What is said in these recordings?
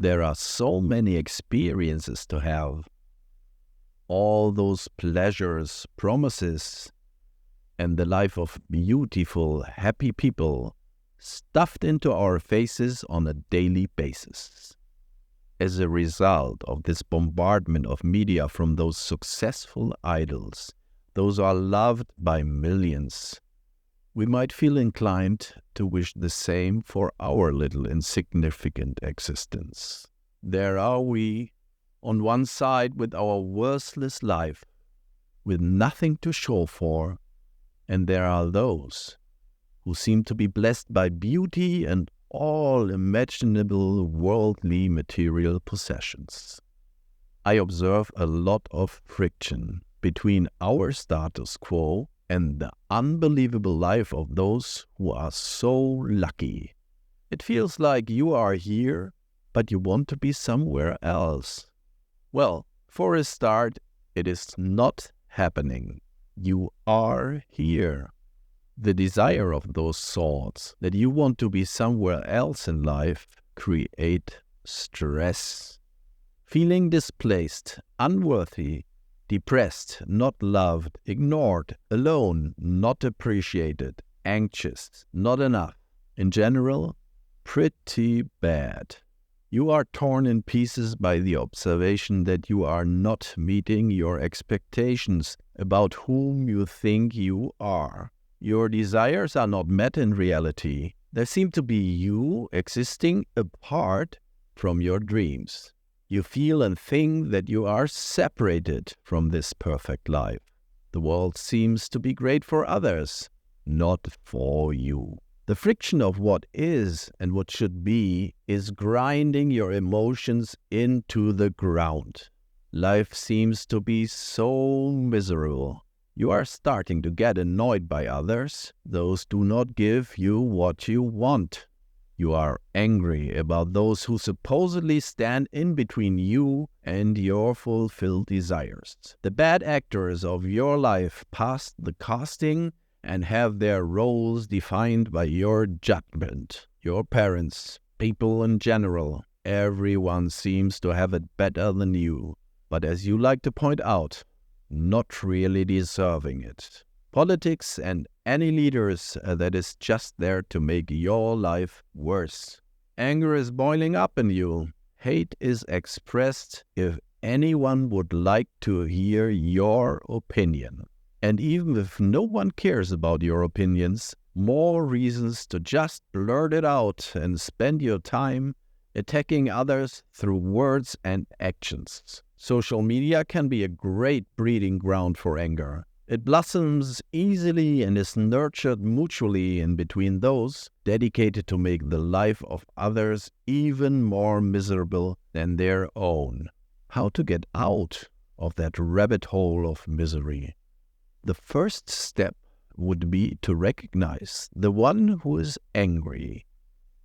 There are so many experiences to have, all those pleasures, promises, and the life of beautiful, happy people stuffed into our faces on a daily basis. As a result of this bombardment of media from those successful idols, those are loved by millions, we might feel inclined to wish the same for our little insignificant existence. There are we, on one side with our worthless life, with nothing to show for, and there are those who seem to be blessed by beauty and all imaginable worldly material possessions. I observe a lot of friction between our status quo and the unbelievable life of those who are so lucky. It feels like you are here, but you want to be somewhere else. Well, for a start, it is not happening. You are here. The desire of those thoughts that you want to be somewhere else in life create stress. Feeling displaced, unworthy, depressed, not loved, ignored, alone, not appreciated, anxious, not enough. In general, pretty bad. You are torn in pieces by the observation that you are not meeting your expectations about whom you think you are. Your desires are not met in reality. There seem to be you existing apart from your dreams. You feel and think that you are separated from this perfect life. The world seems to be great for others, not for you. The friction of what is and what should be is grinding your emotions into the ground. Life seems to be so miserable. You are starting to get annoyed by others. Those do not give you what you want. You are angry about those who supposedly stand in between you and your fulfilled desires. The bad actors of your life passed the casting and have their roles defined by your judgment. Your parents, people in general, everyone seems to have it better than you. But as you like to point out, not really deserving it. Politics and any leaders that is just there to make your life worse. Anger is boiling up in you. Hate is expressed if anyone would like to hear your opinion. And even if no one cares about your opinions, more reasons to just blurt it out and spend your time attacking others through words and actions. Social media can be a great breeding ground for anger. It blossoms easily and is nurtured mutually in between those dedicated to make the life of others even more miserable than their own. How to get out of that rabbit hole of misery? The first step would be to recognize the one who is angry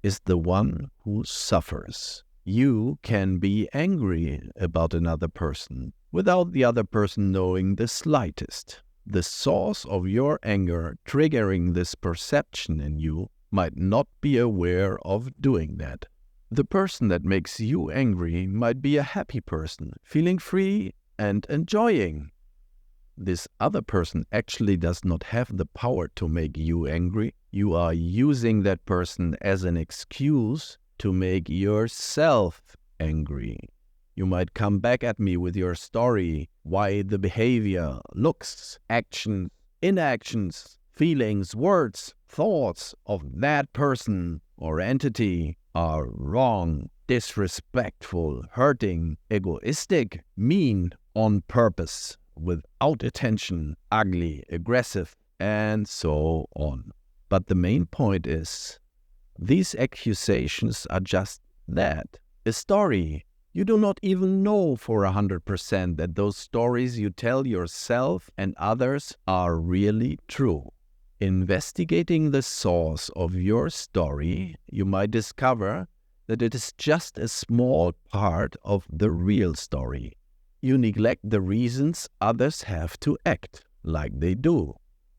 is the one who suffers. You can be angry about another person without the other person knowing the slightest. The source of your anger triggering this perception in you might not be aware of doing that. The person that makes you angry might be a happy person, feeling free and enjoying. This other person actually does not have the power to make you angry. You are using that person as an excuse to make yourself angry. You might come back at me with your story, why the behavior, looks, actions, inactions, feelings, words, thoughts of that person or entity are wrong, disrespectful, hurting, egoistic, mean, on purpose, without attention, ugly, aggressive, and so on. But the main point is, these accusations are just that, a story. You do not even know for 100% that those stories you tell yourself and others are really true. Investigating the source of your story, you might discover that it is just a small part of the real story. You neglect the reasons others have to act like they do.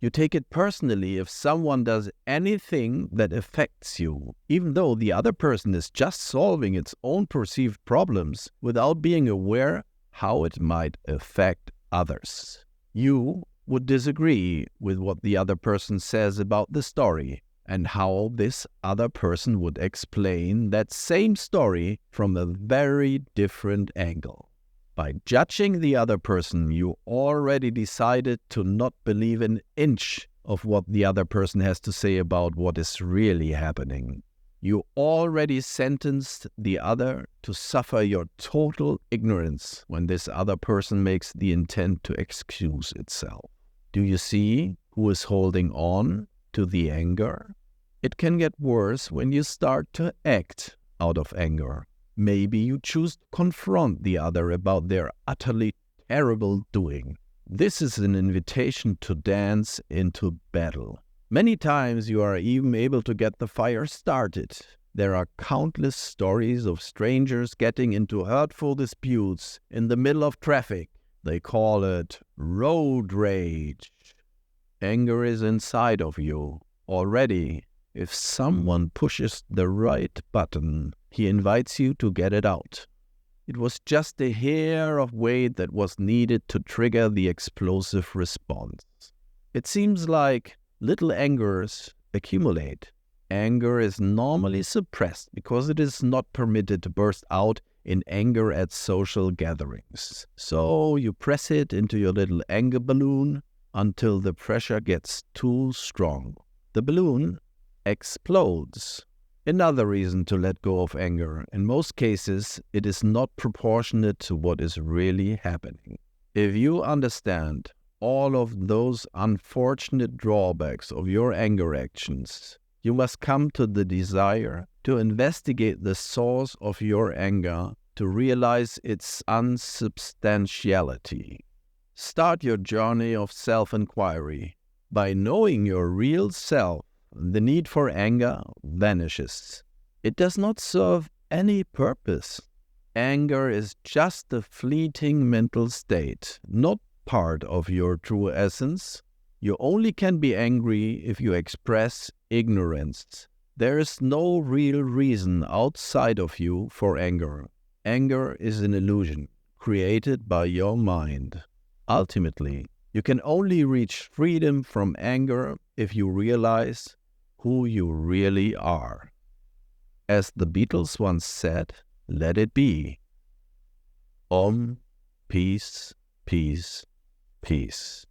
You take it personally if someone does anything that affects you, even though the other person is just solving its own perceived problems without being aware how it might affect others. You would disagree with what the other person says about the story and how this other person would explain that same story from a very different angle. By judging the other person, you already decided to not believe an inch of what the other person has to say about what is really happening. You already sentenced the other to suffer your total ignorance when this other person makes the intent to excuse itself. Do you see who is holding on to the anger? It can get worse when you start to act out of anger. Maybe you choose to confront the other about their utterly terrible doing. This is an invitation to dance into battle. Many times you are even able to get the fire started. There are countless stories of strangers getting into hurtful disputes in the middle of traffic. They call it road rage. Anger is inside of you already. If someone pushes the right button, he invites you to get it out. It was just a hair of weight that was needed to trigger the explosive response. It seems like little angers accumulate. Anger is normally suppressed because it is not permitted to burst out in anger at social gatherings. So you press it into your little anger balloon until the pressure gets too strong. The balloon explodes. Another reason to let go of anger. In most cases, it is not proportionate to what is really happening. If you understand all of those unfortunate drawbacks of your anger actions, you must come to the desire to investigate the source of your anger to realize its unsubstantiality. Start your journey of self-inquiry. By knowing your real self, the need for anger vanishes. It does not serve any purpose. Anger is just a fleeting mental state, not part of your true essence. You only can be angry if you express ignorance. There is no real reason outside of you for anger. Anger is an illusion created by your mind. Ultimately, you can only reach freedom from anger if you realize who you really are. As the Beatles once said, let it be. Om, peace, peace, peace.